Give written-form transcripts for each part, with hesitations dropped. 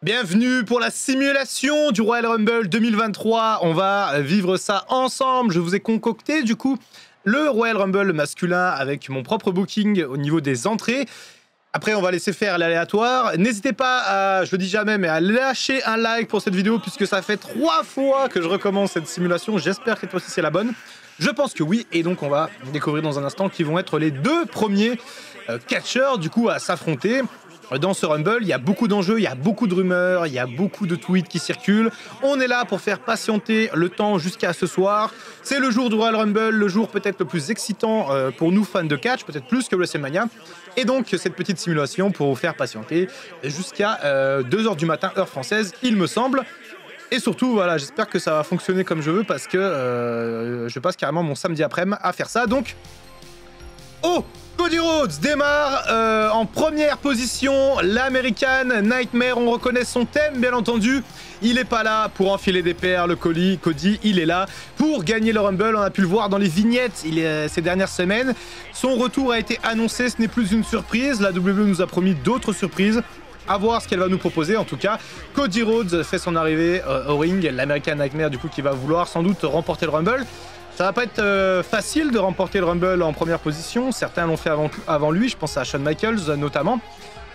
Bienvenue pour la simulation du Royal Rumble 2023. On va vivre ça ensemble. Je vous ai concocté du coup le Royal Rumble masculin avec mon propre booking au niveau des entrées. Après, on va laisser faire l'aléatoire. N'hésitez pas à, je le dis jamais, mais à lâcher un like pour cette vidéo puisque ça fait 3 fois que je recommence cette simulation. J'espère que cette fois-ci c'est la bonne. Je pense que oui. Et donc, on va découvrir dans un instant qui vont être les deux premiers catcheurs du coup à s'affronter. Dans ce Rumble, il y a beaucoup d'enjeux, il y a beaucoup de rumeurs, il y a beaucoup de tweets qui circulent. On est là pour faire patienter le temps jusqu'à ce soir. C'est le jour du Royal Rumble, le jour peut-être le plus excitant pour nous fans de catch, peut-être plus que WrestleMania. Et donc, cette petite simulation pour vous faire patienter jusqu'à 2h du matin, heure française, il me semble. Et surtout, voilà, j'espère que ça va fonctionner comme je veux parce que je passe carrément mon samedi après-midi à faire ça. Donc, oh! Cody Rhodes démarre en première position, l'American Nightmare, on reconnaît son thème bien entendu. Il n'est pas là pour enfiler des perles, Cody, il est là pour gagner le Rumble. On a pu le voir dans les vignettes ces dernières semaines. Son retour a été annoncé, ce n'est plus une surprise. La WWE nous a promis d'autres surprises. À voir ce qu'elle va nous proposer. En tout cas, Cody Rhodes fait son arrivée au ring. L'American Nightmare du coup qui va vouloir sans doute remporter le Rumble. Ça va pas être facile de remporter le Rumble en première position. Certains l'ont fait avant lui. Je pense à Shawn Michaels notamment.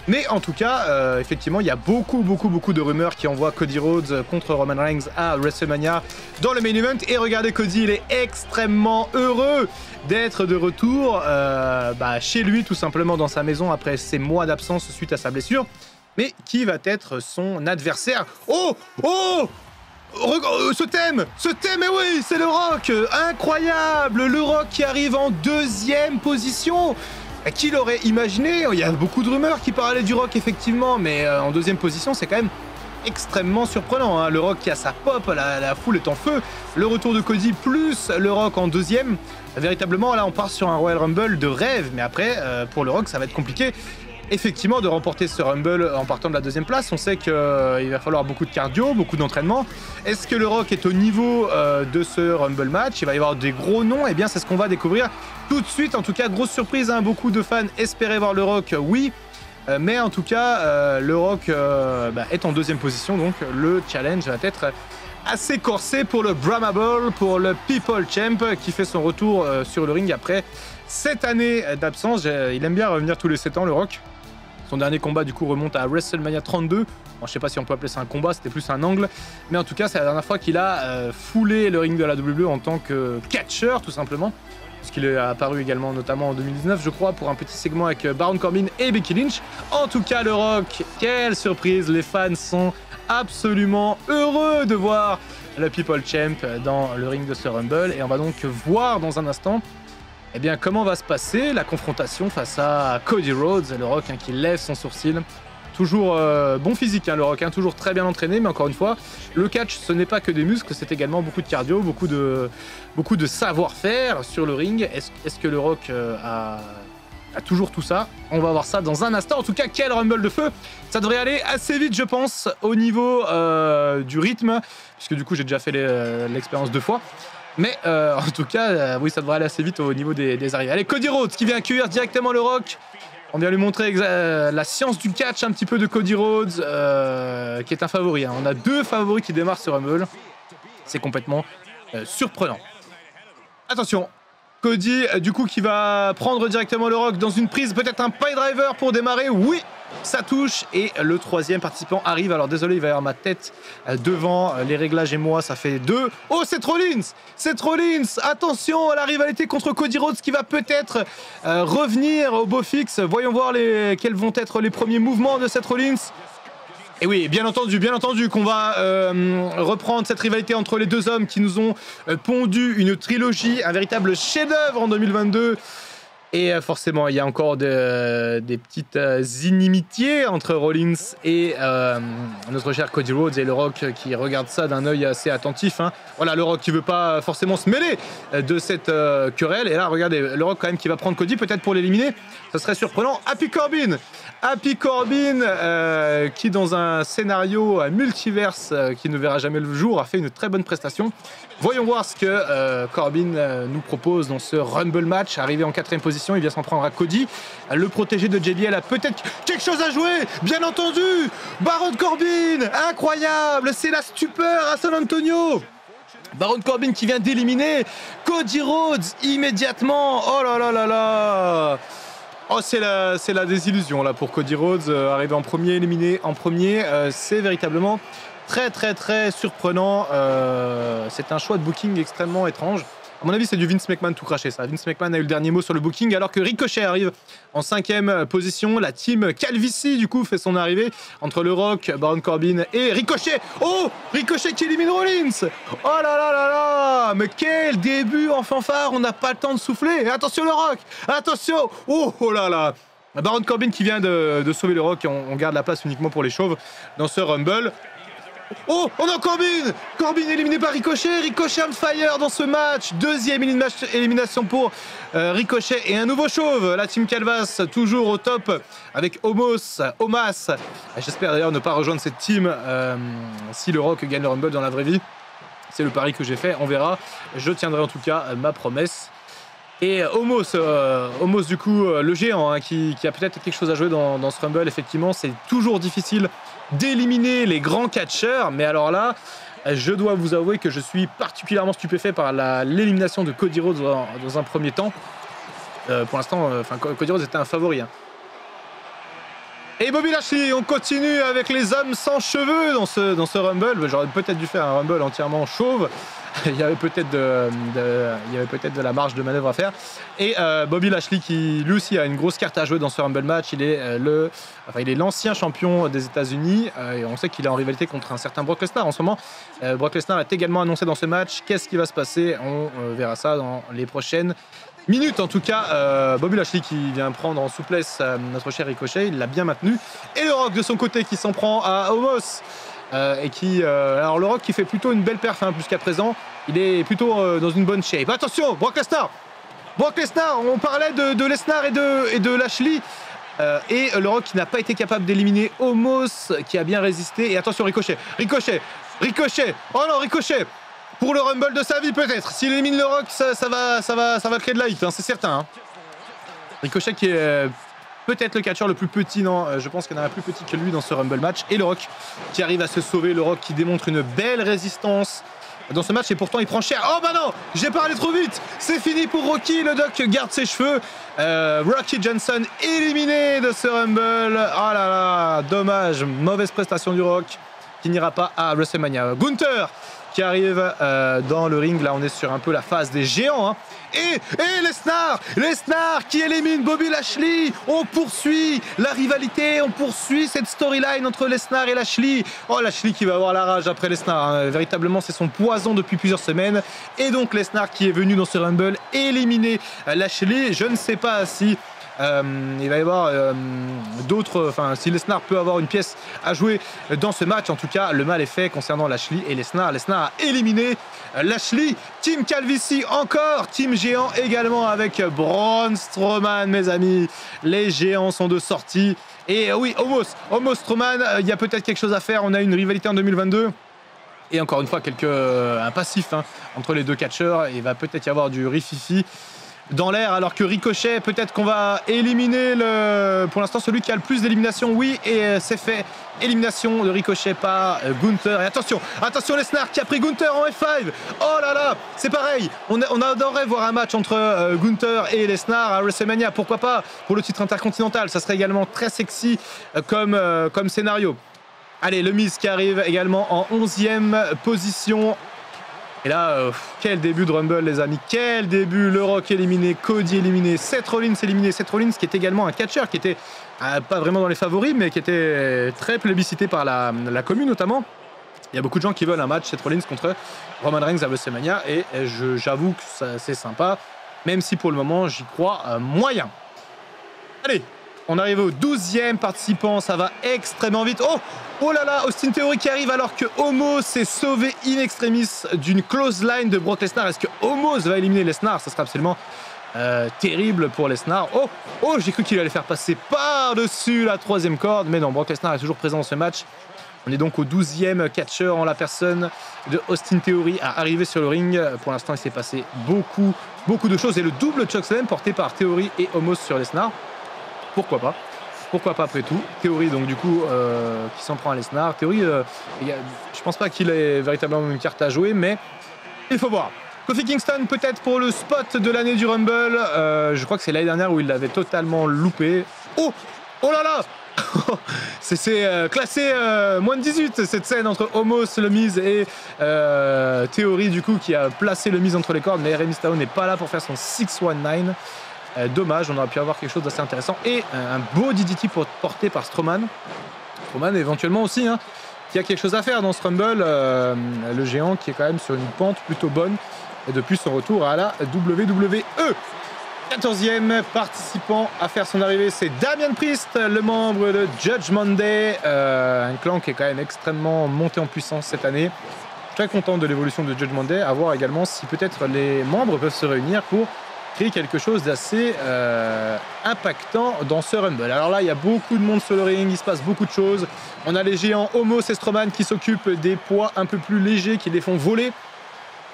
Mais en tout cas, effectivement, il y a beaucoup de rumeurs qui envoient Cody Rhodes contre Roman Reigns à WrestleMania dans le main event. Et regardez, Cody, il est extrêmement heureux d'être de retour chez lui, tout simplement dans sa maison après ses mois d'absence suite à sa blessure. Mais qui va être son adversaire? Oh! Ce thème, mais oui, c'est le Rock, incroyable, le Rock qui arrive en deuxième position. Qui l'aurait imaginé? Il y a beaucoup de rumeurs qui parlaient du Rock effectivement, mais en deuxième position, c'est quand même extrêmement surprenant. Hein. Le Rock qui a sa pop, la foule est en feu. Le retour de Cody plus le Rock en deuxième. Véritablement, là, on part sur un Royal Rumble de rêve, mais après, pour le Rock, ça va être compliqué. Effectivement, de remporter ce Rumble en partant de la deuxième place. On sait qu'il va falloir beaucoup de cardio, beaucoup d'entraînement. Est-ce que le Rock est au niveau de ce Rumble match? Il va y avoir des gros noms. Eh bien, c'est ce qu'on va découvrir tout de suite. En tout cas, grosse surprise, hein. Beaucoup de fans espéraient voir le Rock, oui. Mais en tout cas, le Rock est en deuxième position. Donc, le challenge va être assez corsé pour le Bramable, pour le People Champ qui fait son retour sur le ring après 7 années d'absence. Il aime bien revenir tous les 7 ans, le Rock. Son dernier combat, du coup, remonte à WrestleMania 32. Bon, je sais pas si on peut appeler ça un combat, c'était plus un angle. Mais en tout cas, c'est la dernière fois qu'il a foulé le ring de la WWE en tant que catcheur, tout simplement. Puisqu'il est apparu également, notamment en 2019, je crois, pour un petit segment avec Baron Corbin et Becky Lynch. En tout cas, le Rock, quelle surprise! Les fans sont absolument heureux de voir le People Champ dans le ring de ce Rumble. Et on va donc voir dans un instant eh bien, comment va se passer la confrontation face à Cody Rhodes, le Rock qui lève son sourcil. Toujours bon physique, le Rock, toujours très bien entraîné, mais encore une fois, le catch, ce n'est pas que des muscles, c'est également beaucoup de cardio, beaucoup de savoir-faire sur le ring. Est-ce que le Rock a toujours tout ça? On va voir ça dans un instant. En tout cas, quel Rumble de feu! Ça devrait aller assez vite, je pense, au niveau du rythme, puisque du coup, j'ai déjà fait l'expérience 2 fois. Mais en tout cas, oui, ça devrait aller assez vite au niveau des arrivées. Allez, Cody Rhodes qui vient accueillir directement le Rock. On vient lui montrer la science du catch un petit peu de Cody Rhodes, qui est un favori. Hein. On a 2 favoris qui démarrent ce Rumble. C'est complètement surprenant. Attention, Cody, du coup, qui va prendre directement le Rock dans une prise, peut-être un pile driver pour démarrer. Oui, ça touche. Et le 3e participant arrive. Alors, désolé, il va y avoir ma tête devant les réglages et moi. Ça fait 2. Oh, c'est Rollins! C'est Rollins! Attention à la rivalité contre Cody Rhodes qui va peut-être revenir au beau fixe. Voyons voir quels vont être les premiers mouvements de cette Rollins. Et oui, bien entendu qu'on va reprendre cette rivalité entre les deux hommes qui nous ont pondu une trilogie, un véritable chef-d'œuvre en 2022. Et forcément, il y a encore des petites inimitiés entre Rollins et notre cher Cody Rhodes et le Rock qui regarde ça d'un œil assez attentif. Hein. Voilà, le Rock qui veut pas forcément se mêler de cette querelle. Et là, regardez, le Rock quand même qui va prendre Cody, peut-être pour l'éliminer. Ça serait surprenant. Happy Corbin, qui dans un scénario multiverse qui ne verra jamais le jour, a fait une très bonne prestation. Voyons voir ce que Corbin nous propose dans ce Rumble match, arrivé en 4e position. position. Il vient s'en prendre à Cody. Le protégé de JBL a peut-être quelque chose à jouer, bien entendu. Baron Corbin, incroyable, c'est la stupeur à San Antonio. Baron Corbin qui vient d'éliminer Cody Rhodes immédiatement. Oh là là là là. Oh, c'est la désillusion là pour Cody Rhodes, arrivé en premier, éliminé en premier. C'est véritablement très surprenant. C'est un choix de booking extrêmement étrange. À mon avis, c'est du Vince McMahon tout craché, ça. Vince McMahon a eu le dernier mot sur le booking, alors que Ricochet arrive en 5e position. La team Calvici, du coup, fait son arrivée entre le Rock, Baron Corbin et Ricochet. Oh, Ricochet qui élimine Rollins. Oh là là là là. Mais quel début en fanfare. On n'a pas le temps de souffler. Et attention le Rock. Attention. Oh, oh là là. Baron Corbin qui vient de sauver le Rock. On garde la place uniquement pour les chauves dans ce Rumble. Oh, on a Corbin. Corbin éliminé par Ricochet. Ricochet on fire dans ce match. Deuxième élimination pour Ricochet et un nouveau chauve. La team Calvas toujours au top avec Omas. J'espère d'ailleurs ne pas rejoindre cette team si le Rock gagne le Rumble dans la vraie vie. C'est le pari que j'ai fait, on verra. Je tiendrai en tout cas ma promesse. Et Omos du coup, le géant hein, qui a peut-être quelque chose à jouer dans ce Rumble. Effectivement, c'est toujours difficile d'éliminer les grands catcheurs, mais alors là, je dois vous avouer que je suis particulièrement stupéfait par l'élimination de Cody Rhodes dans un premier temps. Pour l'instant, Cody Rhodes était un favori. Hein. Et Bobby Lashley, on continue avec les hommes sans cheveux dans ce Rumble. J'aurais peut-être dû faire un Rumble entièrement chauve. Il y avait peut-être de la marge de manœuvre à faire. Et Bobby Lashley qui lui aussi a une grosse carte à jouer dans ce Rumble match. Il est l'ancien champion des États-Unis et on sait qu'il est en rivalité contre un certain Brock Lesnar en ce moment. Brock Lesnar est également annoncé dans ce match. Qu'est-ce qui va se passer? On verra ça dans les prochaines minutes. En tout cas, Bobby Lashley qui vient prendre en souplesse notre cher Ricochet. Il l'a bien maintenu. Et le Rock de son côté qui s'en prend à Omos. Alors le Rock qui fait plutôt une belle perf hein, jusqu'à présent, il est plutôt dans une bonne shape. Attention, Brock Lesnar, on parlait de Lesnar et de Lashley et le Rock qui n'a pas été capable d'éliminer Omos, qui a bien résisté. Et attention Ricochet, oh non Ricochet pour le Rumble de sa vie peut-être. S'il élimine le Rock, ça va créer de la hit, hein, c'est certain. Hein. Ricochet qui est peut-être le catcheur le plus petit, non, je pense qu'il y en a un plus petit que lui dans ce Rumble match. Et le Rock qui arrive à se sauver, le Rock qui démontre une belle résistance dans ce match et pourtant il prend cher. Oh bah non, j'ai parlé trop vite, c'est fini pour Rocky, le Doc garde ses cheveux. Rocky Johnson éliminé de ce Rumble. Oh là là, dommage, mauvaise prestation du Rock qui n'ira pas à WrestleMania. Gunther qui arrive dans le ring, là on est sur un peu la phase des géants hein. Et Lesnar qui élimine Bobby Lashley. On poursuit la rivalité, on poursuit cette storyline entre Lesnar et Lashley. Oh Lashley qui va avoir la rage après Lesnar hein. Véritablement c'est son poison depuis plusieurs semaines. Et donc Lesnar qui est venu dans ce Rumble éliminer Lashley. Je ne sais pas si il va y avoir d'autres, si Lesnar peut avoir une pièce à jouer dans ce match. En tout cas le mal est fait concernant Lashley et Lesnar a éliminé Lashley. Team Calvici encore, team géant également avec Braun Strowman mes amis, les géants sont de sortie. Et oui, Omos Strowman, il y a peut-être quelque chose à faire. On a une rivalité en 2022 et encore une fois un passif hein, entre les deux catcheurs. Il va peut-être y avoir du rififi dans l'air, alors que Ricochet, peut-être qu'on va éliminer pour l'instant celui qui a le plus d'éliminations. Oui, et c'est fait. Élimination de Ricochet par Gunther. Et attention Lesnar qui a pris Gunther en F5. Oh là là, c'est pareil. On adorerait voir un match entre Gunther et Lesnar à WrestleMania. Pourquoi pas pour le titre intercontinental. Ça serait également très sexy comme scénario. Allez, le Miz qui arrive également en 11e position. Et là, quel début de Rumble les amis, quel début. Le Rock éliminé, Cody éliminé, Seth Rollins éliminé. Seth Rollins qui est également un catcheur, qui était pas vraiment dans les favoris, mais qui était très plébiscité par la commune notamment. Il y a beaucoup de gens qui veulent un match Seth Rollins contre Roman Reigns à WrestleMania et j'avoue que c'est sympa, même si pour le moment j'y crois moyen. Allez, on arrive au 12e participant, ça va extrêmement vite. Oh là là, Austin Theory qui arrive alors que Omos s'est sauvé in extremis d'une close line de Brock Lesnar. Est-ce que Omos va éliminer Lesnar? Ça sera absolument terrible pour Lesnar. Oh, j'ai cru qu'il allait faire passer par-dessus la 3e corde, mais non, Brock Lesnar est toujours présent dans ce match. On est donc au 12e catcher en la personne de Austin Theory à arriver sur le ring. Pour l'instant, il s'est passé beaucoup de choses. Et le double chokeslam porté par Theory et Omos sur Lesnar. Pourquoi pas? Pourquoi pas après tout? Theory, donc du coup, qui s'en prend à Lesnar. Theory, je pense pas qu'il ait véritablement une carte à jouer, mais il faut voir. Kofi Kingston, peut-être pour le spot de l'année du Rumble. Je crois que c'est l'année dernière où il l'avait totalement loupé. Oh là là c'est classé moins de 18 cette scène entre Omos, le Miz et Theory du coup qui a placé le Miz entre les cordes, mais Rey Mysterio n'est pas là pour faire son 619. Dommage, on aurait pu avoir quelque chose d'assez intéressant et un beau DDT porté par Strowman. Strowman éventuellement aussi qui a quelque chose à faire dans ce Rumble, le géant qui est quand même sur une pente plutôt bonne et depuis son retour à la WWE. 14e participant à faire son arrivée, c'est Damian Priest, le membre de Judgment Day, un clan qui est quand même extrêmement monté en puissance cette année. Très content de l'évolution de Judgment Day, à voir également si peut-être les membres peuvent se réunir pour créer quelque chose d'assez impactant dans ce Rumble. Alors là, il y a beaucoup de monde sur le ring, il se passe beaucoup de choses. On a les géants Omos et Strowman qui s'occupent des poids un peu plus légers, qui les font voler.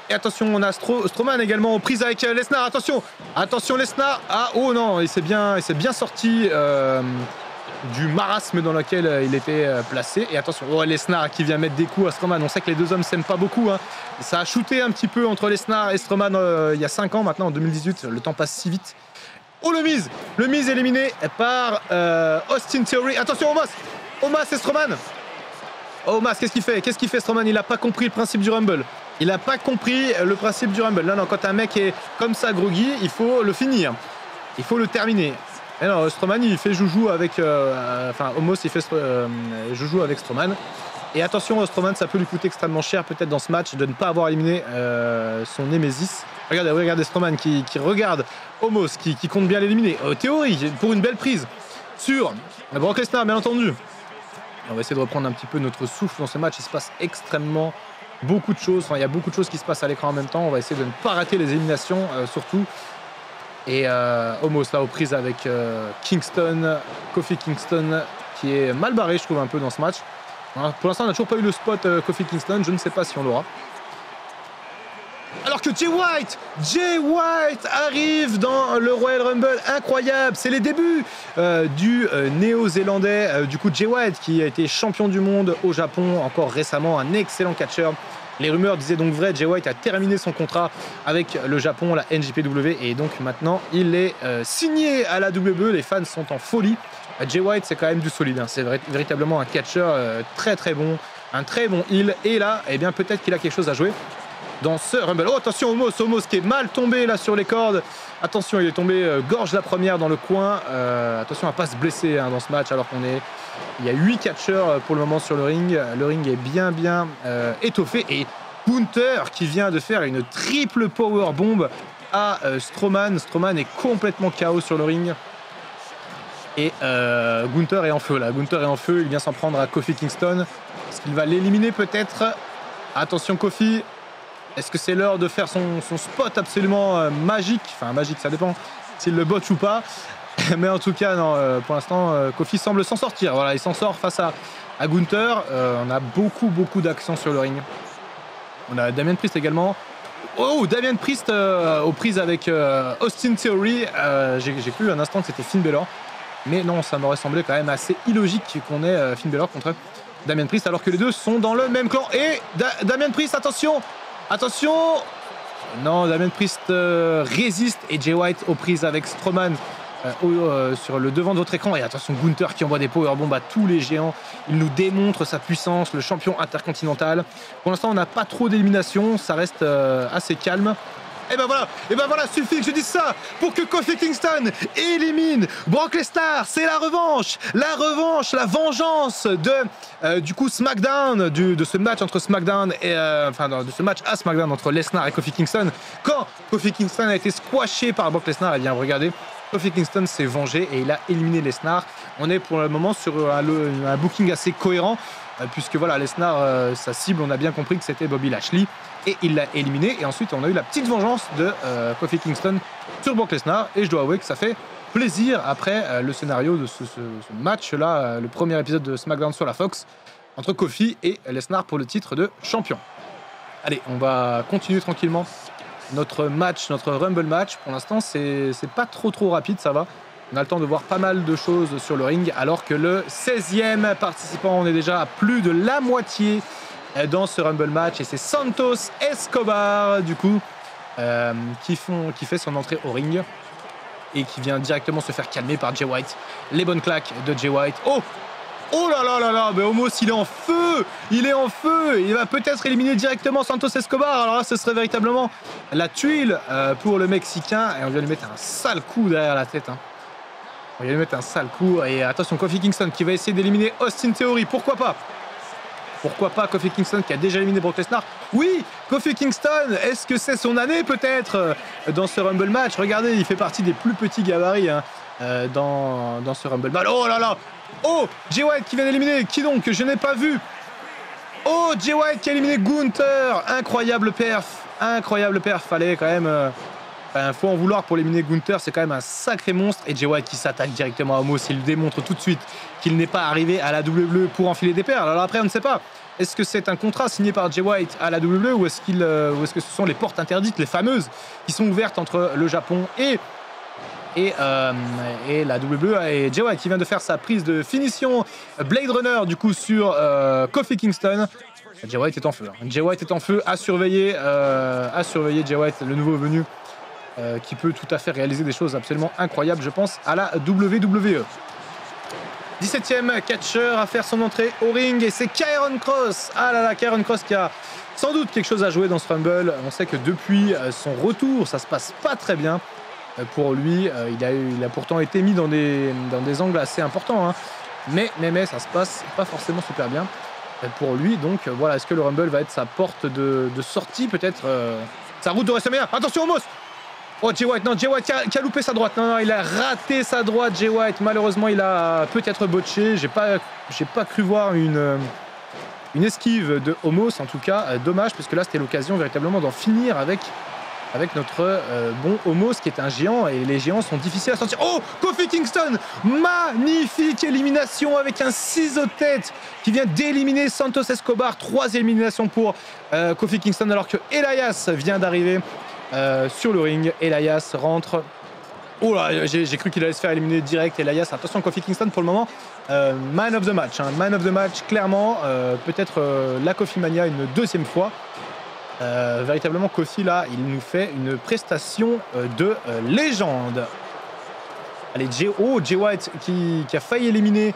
Et attention, on a Strowman également aux prises avec Lesnar. Attention Lesnar. Ah oh non, il s'est bien sorti du marasme dans lequel il était placé. Et attention, oh, Lesnar qui vient mettre des coups à Strowman. On sait que les deux hommes s'aiment pas beaucoup. Ça a shooté un petit peu entre Lesnar et Strowman il y a 5 ans maintenant, en 2018. Le temps passe si vite. Oh le Miz éliminé par Austin Theory. Attention Omos et Strowman. Omos, qu'est-ce qu'il fait Strowman? Il a pas compris le principe du Rumble. Il n'a pas compris le principe du Rumble. Non, quand un mec est comme ça groggy, il faut le finir. Il faut le terminer. Et non, Strowman, il fait joujou avec... Omos, il fait joujou avec Strowman. Et attention, Strowman, ça peut lui coûter extrêmement cher, peut-être dans ce match, de ne pas avoir éliminé son Némésis. Regardez Strowman qui regarde Omos, qui compte bien l'éliminer. Théorie, pour une belle prise sur Brock Lesnar, bien entendu. On va essayer de reprendre un petit peu notre souffle dans ce match. Il se passe extrêmement beaucoup de choses. Il y a beaucoup de choses qui se passent à l'écran en même temps. On va essayer de ne pas rater les éliminations, surtout. Et Omos là aux prises avec Kingston, Kofi Kingston, qui est mal barré, je trouve, un peu dans ce match. Alors, pour l'instant, on n'a toujours pas eu le spot Kofi Kingston. Je ne sais pas si on l'aura. Alors que Jay White arrive dans le Royal Rumble, incroyable, c'est les débuts du néo-zélandais, du coup Jay White qui a été champion du monde au Japon encore récemment, un excellent catcheur. Les rumeurs disaient donc vrai, Jay White a terminé son contrat avec le Japon, la NJPW, et donc maintenant il est signé à la WWE, les fans sont en folie. Jay White c'est quand même du solide, c'est véritablement un catcheur très bon, un très bon heel, et là, eh bien peut-être qu'il a quelque chose à jouer dans ce Rumble. Oh attention Omos qui est mal tombé là sur les cordes. Attention, il est tombé gorge la première dans le coin. Attention à pas se blesser dans ce match alors il y a 8 catcheurs pour le moment sur le ring. Le ring est bien étoffé et Gunther qui vient de faire une triple power bomb à Strowman. Strowman est complètement KO sur le ring. Et Gunther est en feu là. Gunther est en feu, il vient s'en prendre à Kofi Kingston. Est-ce qu'il va l'éliminer peut-être? Attention Kofi. Est-ce que c'est l'heure de faire son spot absolument magique? Enfin, magique, ça dépend s'il le botche ou pas. Mais en tout cas, non, pour l'instant, Kofi semble s'en sortir. Voilà, il s'en sort face à Gunther. On a beaucoup d'action sur le ring. On a Damian Priest également. Oh, Damian Priest aux prises avec Austin Theory. J'ai cru un instant que c'était Finn Balor. Mais non, ça m'aurait semblé quand même assez illogique qu'on ait Finn Balor contre Damian Priest alors que les deux sont dans le même clan. Et Damian Priest, attention! Non, Damian Priest résiste et Jay White aux prises avec Strowman sur le devant de votre écran. Et attention, Gunther qui envoie des powerbombs à tous les géants. Il nous démontre sa puissance, le champion intercontinental. Pour l'instant, on n'a pas trop d'élimination, ça reste assez calme. Et ben voilà, suffit que je dise ça pour que Kofi Kingston élimine Brock Lesnar. C'est la revanche, la vengeance de du coup SmackDown, de ce match entre SmackDown et de ce match à SmackDown entre Lesnar et Kofi Kingston. Quand Kofi Kingston a été squashé par Brock Lesnar, eh bien regardez, Kofi Kingston s'est vengé et il a éliminé Lesnar. On est pour le moment sur un booking assez cohérent. Puisque voilà, Lesnar, sa cible, on a bien compris que c'était Bobby Lashley et il l'a éliminé. Et ensuite, on a eu la petite vengeance de Kofi Kingston sur Brock Lesnar. Et je dois avouer que ça fait plaisir après le scénario de ce match-là, le premier épisode de SmackDown sur la Fox. entre Kofi et Lesnar pour le titre de champion. Allez, on va continuer tranquillement notre match, notre Rumble match. Pour l'instant, c'est pas trop rapide, ça va. On a le temps de voir pas mal de choses sur le ring, alors que le 16e participant, on est déjà à plus de la moitié dans ce Rumble match. Et c'est Santos Escobar, du coup, qui fait son entrée au ring et qui vient directement se faire calmer par Jay White. Les bonnes claques de Jay White. Oh là là là là, mais Omos, il est en feu! Il est en feu! Il va peut-être éliminer directement Santos Escobar. Alors là, ce serait véritablement la tuile pour le Mexicain. Et on vient lui mettre un sale coup derrière la tête. Hein. On vient lui mettre un sale coup. Et attention, Kofi Kingston qui va essayer d'éliminer Austin Theory. Pourquoi pas? Pourquoi pas Kofi Kingston qui a déjà éliminé Brock Lesnar? Oui, Kofi Kingston, est-ce que c'est son année peut-être dans ce Rumble match? Regardez, il fait partie des plus petits gabarits hein, dans ce Rumble match. Oh là là! Oh, Jay White qui vient d'éliminer. Qui donc? Je n'ai pas vu. Oh, Jay White qui a éliminé Gunther. Incroyable perf. Incroyable perf. Fallait quand même... faut en vouloir pour éliminer Gunther. C'est quand même un sacré monstre. Et Jay White qui s'attaque directement à Omos. Il démontre tout de suite qu'il n'est pas arrivé à la WWE pour enfiler des perles. Alors après, on ne sait pas. Est-ce que c'est un contrat signé par Jay White à la WWE ou est-ce que ce sont les portes interdites, les fameuses, qui sont ouvertes entre le Japon et la WWE? Et Jay White qui vient de faire sa prise de finition Blade Runner du coup sur Kofi Kingston. Jay White est en feu. Hein. Jay White est en feu, à surveiller Jay White, le nouveau venu, qui peut tout à fait réaliser des choses absolument incroyables, je pense, à la WWE. 17e catcheur à faire son entrée au ring et c'est Karrion Kross. Ah là là, Karrion Kross qui a sans doute quelque chose à jouer dans ce Rumble. On sait que depuis son retour, ça se passe pas très bien. Pour lui, il a pourtant été mis dans des angles assez importants, hein. mais ça se passe pas forcément super bien pour lui. Donc voilà, est-ce que le Rumble va être sa porte de sortie, peut-être sa route de WrestleMania? Attention Omos! Oh Jay White, non, Jay White qui a loupé sa droite. Non, il a raté sa droite, Jay White. Malheureusement, il a peut-être botché. J'ai pas cru voir une esquive de Omos, en tout cas. Dommage, parce que là, c'était l'occasion véritablement d'en finir avec notre bon Omos qui est un géant et les géants sont difficiles à sortir. Oh, Kofi Kingston, magnifique élimination avec un ciseau de tête qui vient d'éliminer Santos Escobar. 3 éliminations pour Kofi Kingston alors que Elias vient d'arriver sur le ring. Elias rentre. Oh là, j'ai cru qu'il allait se faire éliminer direct. Elias, attention Kofi Kingston pour le moment. Man of the match, hein. Man of the match clairement. Peut-être la Kofi Mania une deuxième fois. Véritablement Kofi là il nous fait une prestation de légende. Allez, Jay White qui a failli éliminer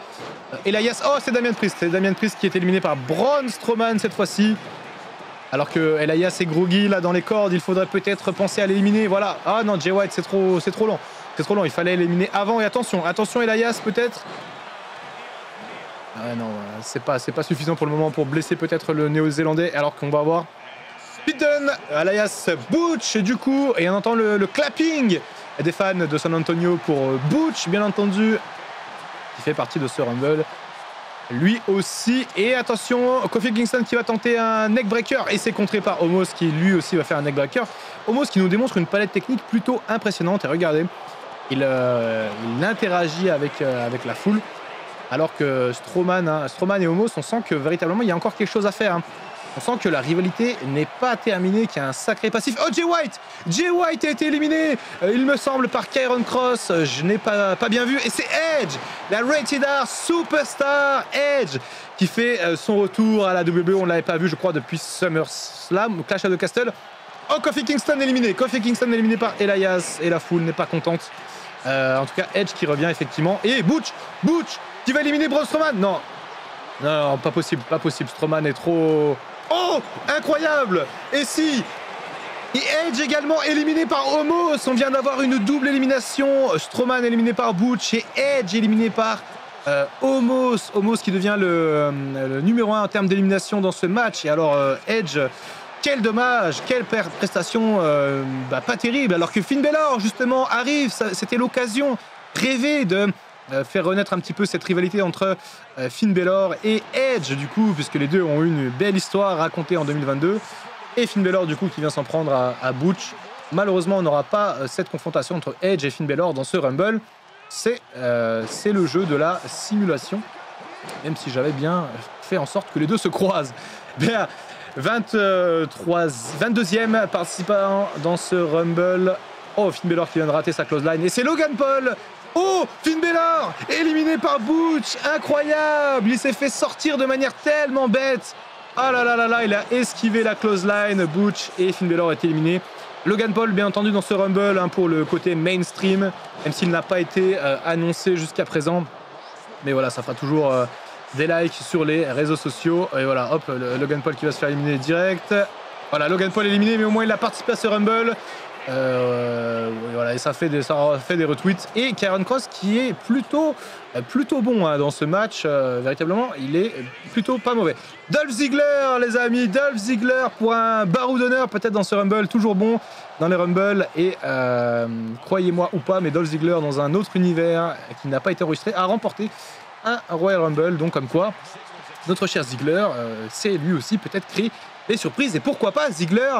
Elias. Oh, c'est Damien Priest qui est éliminé par Braun Strowman cette fois-ci, alors que Elias est groggy là dans les cordes. Il faudrait peut-être penser à l'éliminer. Voilà. Ah non, Jay White c'est trop lent, il fallait l'éliminer avant. Et attention Elias peut-être. Ah non, c'est pas suffisant pour le moment pour blesser peut-être le néo-zélandais, alors qu'on va voir Bidden, alias Butch du coup, et on entend le clapping des fans de San Antonio pour Butch, bien entendu, qui fait partie de ce Rumble. Lui aussi, et attention, Kofi Kingston qui va tenter un neckbreaker, et c'est contré par Omos qui lui aussi va faire un neckbreaker. Omos qui nous démontre une palette technique plutôt impressionnante, et regardez, il interagit avec la foule, alors que Strowman et Omos, on sent que véritablement il y a encore quelque chose à faire, hein. On sent que la rivalité n'est pas terminée, qu'il y a un sacré passif. Oh, Jay White a été éliminé, il me semble, par Karrion Kross. Je n'ai pas bien vu. Et c'est Edge, la Rated R Superstar Edge, qui fait son retour à la WWE. On ne l'avait pas vu, je crois, depuis SummerSlam ou Clash of the Castle. Oh, Kofi Kingston éliminé par Elias. Et la foule n'est pas contente. En tout cas, Edge qui revient effectivement. Et Butch qui va éliminer Braun Strowman. Non, pas possible. Strowman est trop... Oh, incroyable! Et si et Edge également éliminé par Omos. On vient d'avoir une double élimination. Strowman éliminé par Butch et Edge éliminé par Omos. Omos qui devient le numéro 1 en termes d'élimination dans ce match. Et alors Edge, quel dommage, quelle prestation pas terrible. Alors que Finn Balor justement arrive, c'était l'occasion rêvée de faire renaître un petit peu cette rivalité entre Finn Balor et Edge du coup, puisque les deux ont eu une belle histoire racontée en 2022, et Finn Balor du coup qui vient s'en prendre à Butch. Malheureusement on n'aura pas cette confrontation entre Edge et Finn Balor dans ce Rumble. C'est le jeu de la simulation, même si j'avais bien fait en sorte que les deux se croisent. Bien, 22e participant dans ce Rumble. Oh, Finn Balor qui vient de rater sa close line. Et c'est Logan Paul. Oh, Finn Balor éliminé par Butch. Incroyable. Il s'est fait sortir de manière tellement bête. Ah là là là là, il a esquivé la close line. Butch et Finn Balor est éliminé. Logan Paul, bien entendu, dans ce Rumble hein, pour le côté mainstream, même s'il n'a pas été annoncé jusqu'à présent. Mais voilà, ça fera toujours des likes sur les réseaux sociaux. Et voilà, hop, Logan Paul qui va se faire éliminer direct. Voilà, Logan Paul éliminé, mais au moins il a participé à ce Rumble. Voilà, et ça fait des retweets. Et Karrion Kross qui est plutôt bon hein, dans ce match. Véritablement, il est plutôt pas mauvais. Dolph Ziggler, les amis, Dolph Ziggler pour un barreau d'honneur peut-être dans ce Rumble. Toujours bon dans les Rumble. Et croyez-moi ou pas, mais Dolph Ziggler dans un autre univers qui n'a pas été enregistré a remporté un Royal Rumble. Donc comme quoi, notre cher Ziggler c'est lui aussi peut-être créé des surprises. Et pourquoi pas Ziggler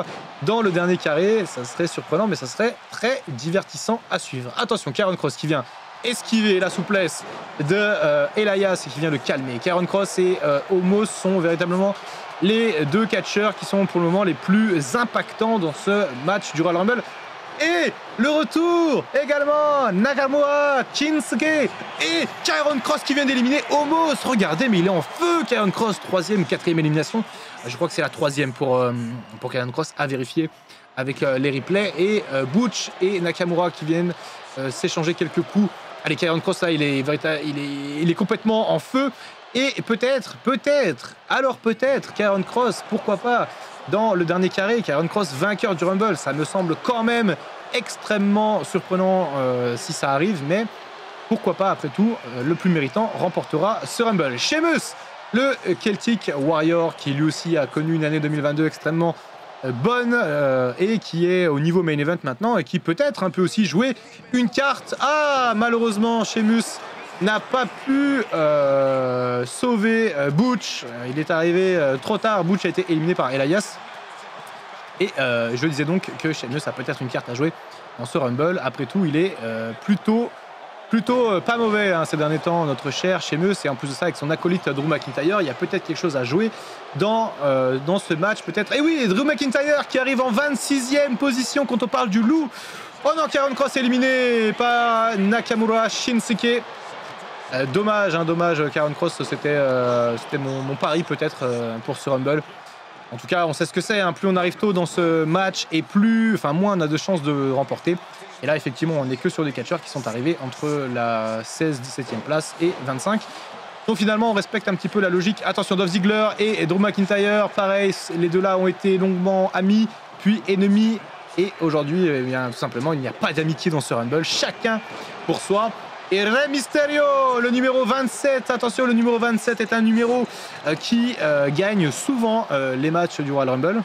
dans le dernier carré. Ça serait surprenant, mais ça serait très divertissant à suivre. Attention, Karrion Kross qui vient esquiver la souplesse de Elias et qui vient le calmer. Karrion Kross et Omos sont véritablement les deux catcheurs qui sont pour le moment les plus impactants dans ce match du Royal Rumble. Et le retour également, Nakamura, Shinsuke et Karrion Kross qui vient d'éliminer Omos. Regardez, mais il est en feu, Karrion Kross, 3e, 4e élimination. Je crois que c'est la 3e pour Karrion Kross, à vérifier avec les replays. Et Butch et Nakamura qui viennent s'échanger quelques coups. Allez, Karrion Kross, là, il est complètement en feu. Et peut-être, Karrion Kross, pourquoi pas, dans le dernier carré, Karrion Kross vainqueur du Rumble. Ça me semble quand même extrêmement surprenant si ça arrive, mais pourquoi pas, après tout, le plus méritant remportera ce Rumble. Sheamus, le Celtic Warrior, qui lui aussi a connu une année 2022 extrêmement bonne et qui est au niveau main event maintenant et qui peut-être peut aussi jouer une carte. Ah, malheureusement, Sheamus n'a pas pu sauver Butch. Il est arrivé trop tard. Butch a été éliminé par Elias. Et je disais donc que Sheamus a peut-être une carte à jouer dans ce Rumble. Après tout, il est plutôt pas mauvais hein, ces derniers temps, notre cher Sheamus. Et en plus de ça, avec son acolyte Drew McIntyre, il y a peut-être quelque chose à jouer dans ce match. Peut-être. Et oui, Drew McIntyre qui arrive en 26e position quand on parle du loup. Oh non, Karrion Kross éliminé par Nakamura, Shinsuke. Dommage, Karrion Kross, c'était mon pari peut-être pour ce Rumble. En tout cas, on sait ce que c'est, hein. Plus on arrive tôt dans ce match et moins on a de chances de remporter. Et là, effectivement, on n'est que sur des catcheurs qui sont arrivés entre la 16-17e place et 25. Donc finalement, on respecte un petit peu la logique. Attention, Dolph Ziggler et Drew McIntyre, pareil, les deux là ont été longuement amis, puis ennemis. Et aujourd'hui, eh bien, tout simplement, il n'y a pas d'amitié dans ce Rumble, chacun pour soi. Et Rey Mysterio, le numéro 27, attention, le numéro 27 est un numéro qui gagne souvent les matchs du Royal Rumble.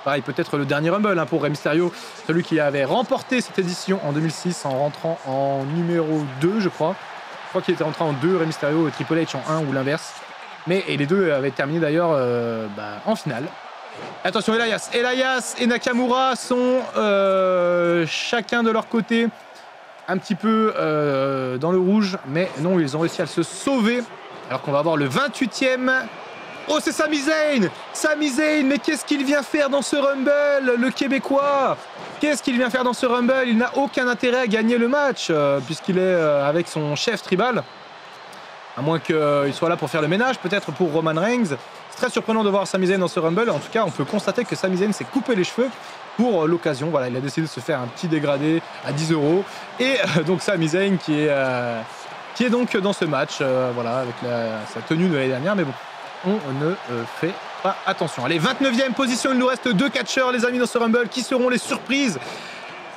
Pareil, peut-être le dernier Rumble pour Rey Mysterio, celui qui avait remporté cette édition en 2006 en rentrant en numéro 2, je crois. Je crois qu'il était rentré en 2, Rey Mysterio et Triple H en 1 ou l'inverse. Et les deux avaient terminé d'ailleurs en finale. Attention, Elias et Nakamura sont chacun de leur côté un petit peu dans le rouge, mais non, ils ont réussi à se sauver. Alors qu'on va avoir le 28e. Oh, c'est Sami Zayn, mais qu'est-ce qu'il vient faire dans ce Rumble, le Québécois? Qu'est-ce qu'il vient faire dans ce Rumble? Il n'a aucun intérêt à gagner le match, puisqu'il est avec son chef tribal. À moins qu'il soit là pour faire le ménage, peut-être pour Roman Reigns. C'est très surprenant de voir Sami Zayn dans ce Rumble. En tout cas, on peut constater que Sami Zayn s'est coupé les cheveux pour l'occasion. Voilà, il a décidé de se faire un petit dégradé à 10 €. Et donc Sami Zayn qui est donc dans ce match, voilà, avec sa tenue de l'année dernière. Mais bon, on ne fait pas attention. Allez, 29e position, il nous reste 2 catcheurs, les amis, dans ce Rumble. Qui seront les surprises?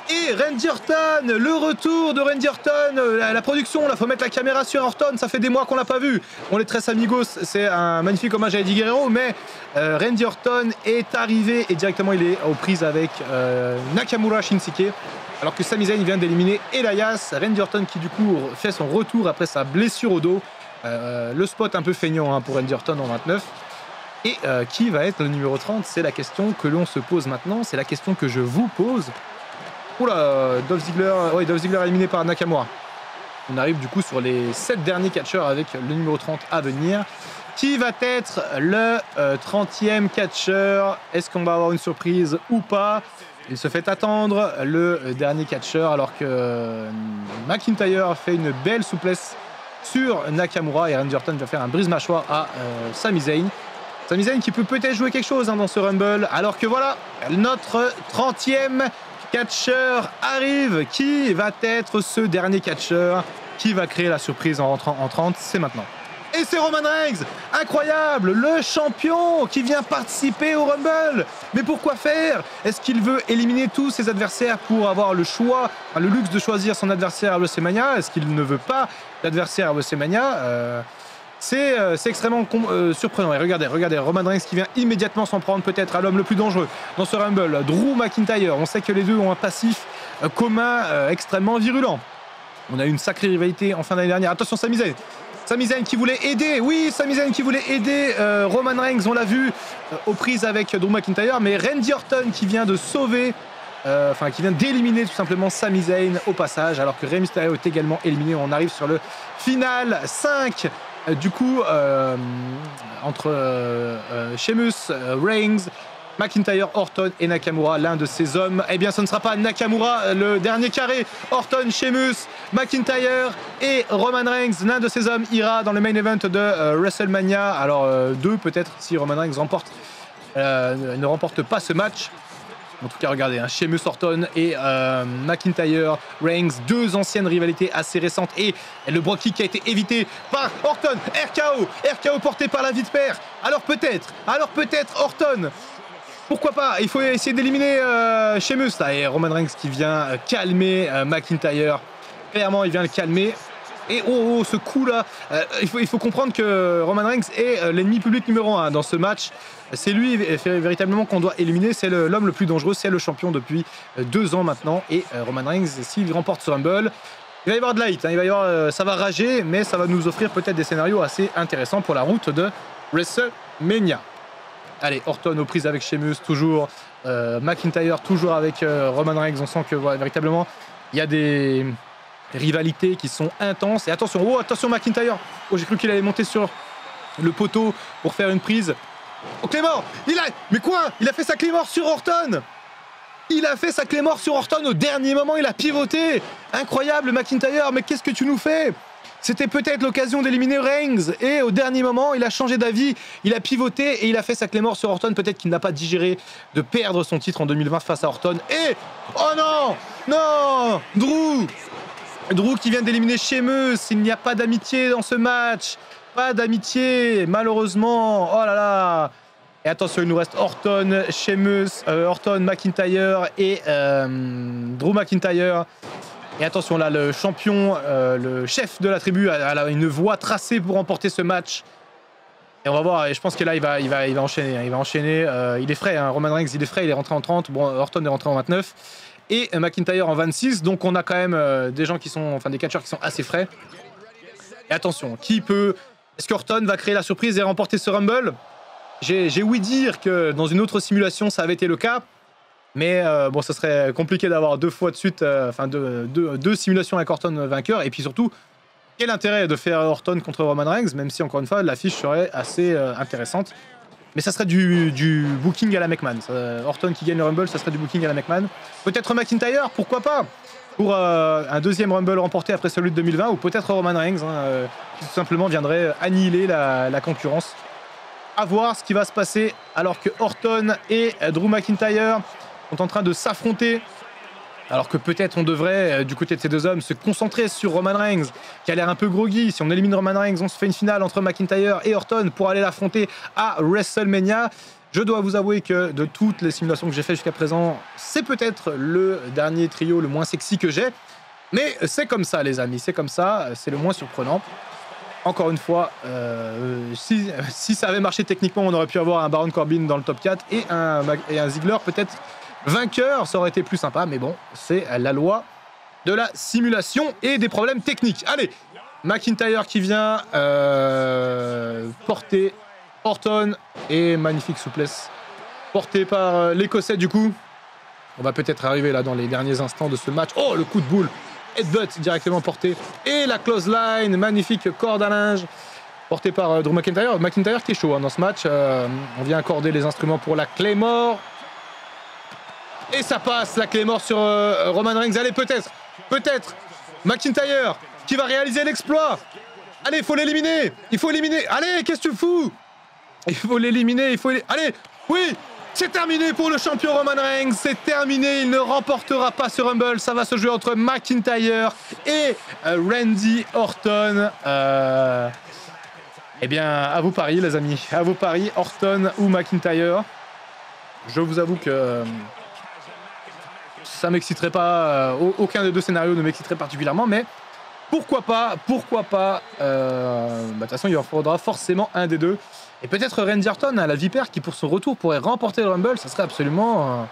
Et Randy Orton, le retour de Randy Orton, la production, là, faut mettre la caméra sur Orton, ça fait des mois qu'on l'a pas vu. On est très amigos, c'est un magnifique hommage à Eddie Guerrero, mais Randy Orton est arrivé et directement il est aux prises avec Nakamura, Shinsuke, alors que Sami Zayn vient d'éliminer Elias. Randy Orton qui du coup fait son retour après sa blessure au dos. Le spot un peu feignant pour Randy Orton en 29. Et qui va être le numéro 30? C'est la question que l'on se pose maintenant, c'est la question que je vous pose. Oula, Dolph Ziggler éliminé par Nakamura. On arrive du coup sur les 7 derniers catcheurs avec le numéro 30 à venir. Qui va être le 30e catcheur? Est-ce qu'on va avoir une surprise ou pas? Il se fait attendre, le dernier catcheur, alors que McIntyre fait une belle souplesse sur Nakamura et Randy Orton va faire un brise-mâchoire à Sami Zayn. Sami Zayn qui peut peut-être jouer quelque chose dans ce Rumble, alors que voilà, notre 30e catcheur arrive. Qui va être ce dernier catcheur qui va créer la surprise en rentrant en 30? C'est maintenant. Et c'est Roman Reigns, incroyable, le champion qui vient participer au Rumble. Mais pourquoi faire? Est-ce qu'il veut éliminer tous ses adversaires pour avoir le choix, le luxe de choisir son adversaire à WrestleMania? Est-ce qu'il ne veut pas d'adversaire à WrestleMania? C'est extrêmement surprenant. Et regardez, Roman Reigns qui vient immédiatement s'en prendre peut-être à l'homme le plus dangereux dans ce Rumble, Drew McIntyre. On sait que les deux ont un passif commun extrêmement virulent. On a eu une sacrée rivalité en fin d'année dernière. Attention, Sami Zayn. Sami Zayn qui voulait aider, oui, Sami Zayn qui voulait aider Roman Reigns, on l'a vu aux prises avec Drew McIntyre, mais Randy Orton qui vient de sauver, qui vient d'éliminer tout simplement Sami Zayn au passage, alors que Rey Mysterio est également éliminé. On arrive sur le final 5, du coup, entre Sheamus, Reigns, McIntyre, Orton et Nakamura, l'un de ces hommes. Eh bien, ce ne sera pas Nakamura, le dernier carré. Orton, Sheamus, McIntyre et Roman Reigns, l'un de ces hommes ira dans le main event de WrestleMania. Alors, deux peut-être si Roman Reigns ne remporte pas ce match. En tout cas, regardez, Sheamus, Orton et McIntyre, Reigns, deux anciennes rivalités assez récentes. Et le Brogue Kick qui a été évité par Orton. RKO porté par la vie de père. Alors peut-être Orton. Pourquoi pas? Il faut essayer d'éliminer Sheamus. Et Roman Reigns qui vient calmer McIntyre. Clairement, il vient le calmer. Et ce coup-là, il faut comprendre que Roman Reigns est l'ennemi public numéro 1 dans ce match. C'est lui véritablement qu'on doit éliminer. C'est l'homme le plus dangereux. C'est le champion depuis 2 ans maintenant. Et Roman Reigns, s'il remporte ce Rumble, il va y avoir de la hit. Ça va rager, mais ça va nous offrir peut-être des scénarios assez intéressants pour la route de WrestleMania. Allez, Orton aux prises avec Sheamus, toujours. McIntyre, toujours avec Roman Reigns. On sent que véritablement, il y a des rivalités qui sont intenses. Et attention, attention McIntyre. J'ai cru qu'il allait monter sur le poteau pour faire une prise. Oh, Claymore! Mais quoi? Il a fait sa Claymore sur Orton! Au dernier moment, il a pivoté. Incroyable, McIntyre, mais qu'est-ce que tu nous fais? C'était peut-être l'occasion d'éliminer Reigns. Et au dernier moment, il a changé d'avis. Il a pivoté et il a fait sa Claymore sur Orton. Peut-être qu'il n'a pas digéré de perdre son titre en 2020 face à Orton. Et... oh non! Drew qui vient d'éliminer Sheamus. Il n'y a pas d'amitié dans ce match. Pas d'amitié, malheureusement. Oh là là! Et attention, il nous reste Orton, Sheamus, Orton, McIntyre et Drew McIntyre. Et attention, là, le champion, le chef de la tribu a une voie tracée pour remporter ce match. Et on va voir, et je pense que là, il va enchaîner. Il va enchaîner. Il est frais, Roman Reigns, il est frais, il est rentré en 30. Bon, Orton est rentré en 29. Et McIntyre en 26. Donc, on a quand même des catcheurs qui sont assez frais. Et attention, est-ce qu'Orton va créer la surprise et remporter ce Rumble? J'ai ouï dire que dans une autre simulation, ça avait été le cas. Mais bon, ça serait compliqué d'avoir 2 fois de suite, deux simulations avec Orton vainqueur. Et puis surtout, quel intérêt de faire Orton contre Roman Reigns, même si, encore une fois, l'affiche serait assez intéressante. Mais ça serait du booking à la McMahon. Orton qui gagne le Rumble, ça serait du booking à la McMahon. Peut-être McIntyre, pourquoi pas? Pour un deuxième Rumble remporté après celui de 2020, ou peut-être Roman Reigns, qui tout simplement viendrait annihiler la concurrence. À voir ce qui va se passer alors que Orton et Drew McIntyre sont en train de s'affronter. Alors que peut-être on devrait, du côté de ces deux hommes, se concentrer sur Roman Reigns, qui a l'air un peu groggy. Si on élimine Roman Reigns, on se fait une finale entre McIntyre et Orton pour aller l'affronter à WrestleMania. Je dois vous avouer que de toutes les simulations que j'ai fait jusqu'à présent, c'est peut-être le dernier trio le moins sexy que j'ai. Mais c'est comme ça, les amis, c'est comme ça, c'est le moins surprenant. Encore une fois, si ça avait marché techniquement, on aurait pu avoir un Baron Corbin dans le top 4 et un Ziggler peut-être vainqueur, ça aurait été plus sympa, mais bon, c'est la loi de la simulation et des problèmes techniques. Allez, McIntyre qui vient porter Orton et magnifique souplesse porté par l'Écossais du coup. On va peut-être arriver là dans les derniers instants de ce match. Oh, le coup de boule, headbutt directement porté et la close line, magnifique corde à linge. porté par Drew McIntyre. McIntyre qui est chaud hein, dans ce match. On vient accorder les instruments pour la Claymore. Et ça passe, la Claymore sur Roman Reigns. Allez, peut-être. McIntyre qui va réaliser l'exploit. Allez, il faut l'éliminer. Allez, qu'est-ce que tu fous? Il faut l'éliminer. Allez, oui. C'est terminé pour le champion Roman Reigns, c'est terminé, il ne remportera pas ce Rumble, ça va se jouer entre McIntyre et Randy Orton. Eh bien, à vos paris les amis, à vos paris, Orton ou McIntyre. Je vous avoue que ça m'exciterait pas, aucun des deux scénarios ne m'exciterait particulièrement, mais pourquoi pas, de toute façon il en faudra forcément un des deux. Et peut-être Randy Orton, la vipère, qui pour son retour pourrait remporter le Rumble, ça serait absolument...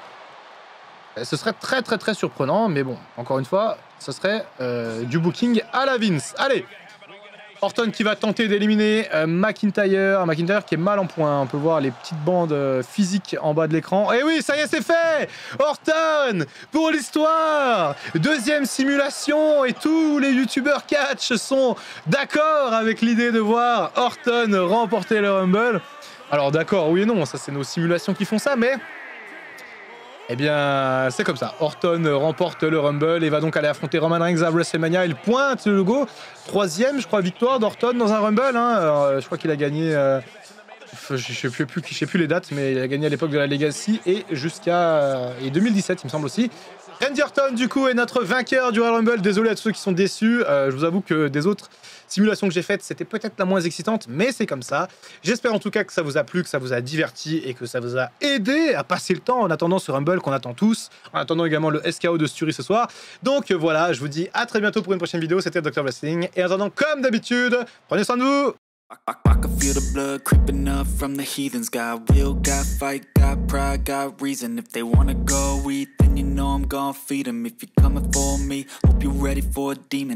ce serait très très très surprenant, mais bon, encore une fois, ce serait du booking à la Vince. Allez, Orton qui va tenter d'éliminer McIntyre qui est mal en point. On peut voir les petites bandes physiques en bas de l'écran. Et oui, ça y est, c'est fait. Orton pour l'histoire. Deuxième simulation et tous les youtubeurs catch sont d'accord avec l'idée de voir Orton remporter le Rumble. Alors d'accord, oui et non, ça c'est nos simulations qui font ça, mais... Eh bien, c'est comme ça. Orton remporte le Rumble et va donc aller affronter Roman Reigns à WrestleMania. Il pointe le logo. 3e, je crois, victoire d'Orton dans un Rumble. Hein. Alors, je crois qu'il a gagné... je sais plus les dates, mais il a gagné à l'époque de la Legacy et jusqu'à... et 2017, il me semble aussi. Randy Orton, du coup, est notre vainqueur du Royal Rumble. Désolé à tous ceux qui sont déçus. Je vous avoue que des autres simulations que j'ai faites, c'était peut-être la moins excitante, mais c'est comme ça. J'espère en tout cas que ça vous a plu, que ça vous a diverti et que ça vous a aidé à passer le temps en attendant ce Rumble qu'on attend tous, en attendant également le SKO de Sturi ce soir. Donc voilà, je vous dis à très bientôt pour une prochaine vidéo. C'était Dr Wrestling. Et en attendant, comme d'habitude, prenez soin de vous. I can feel the blood creeping up from the heathens. Got will, got fight, got pride, got reason. If they wanna go eat, then you know I'm gon' feed them. If you're coming for me, hope you're ready for a demon.